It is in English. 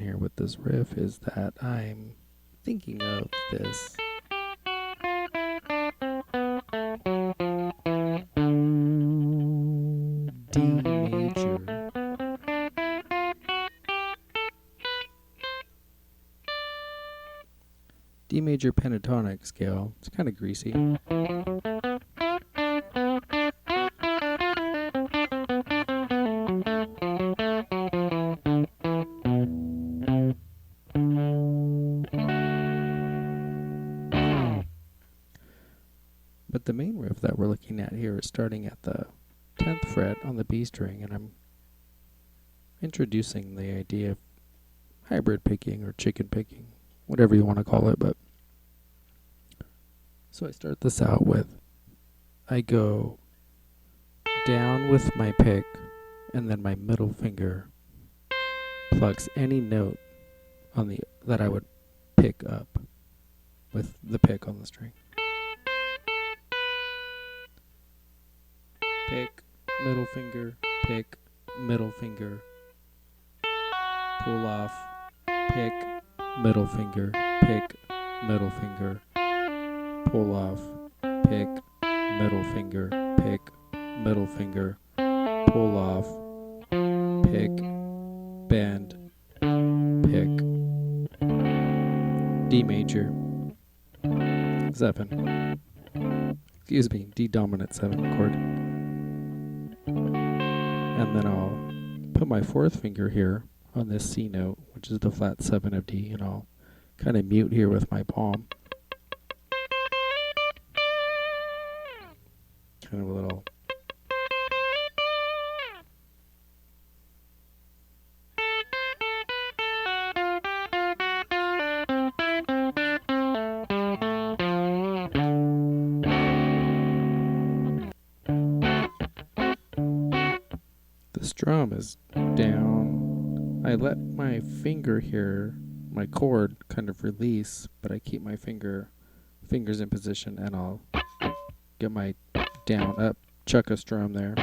here with this riff is that I'm thinking of this D major. D major pentatonic scale. It's kind of greasy. But the main riff that we're looking at here is starting at the 10th fret on the B string, and I'm introducing the idea of hybrid picking or chicken picking, whatever you want to call it. But so I start this out with, I go down with my pick, and then my middle finger plucks any note on the that I would pick up with the pick on the string. Pick, middle finger, pick, middle finger, pull off, pick, middle finger, pick, middle finger, pull off, pick, middle finger, pick, middle finger, pull off, pick, bend, pick, D major, 7, excuse me, D dominant 7 chord. And then I'll put my 4th finger here on this C note, which is the flat 7 of D, and I'll kind of mute here with my palm. Kind of a little. The strum is down. I let my finger here, my chord, kind of release, but I keep my fingers in position, and I'll get my down up chuck a strum there.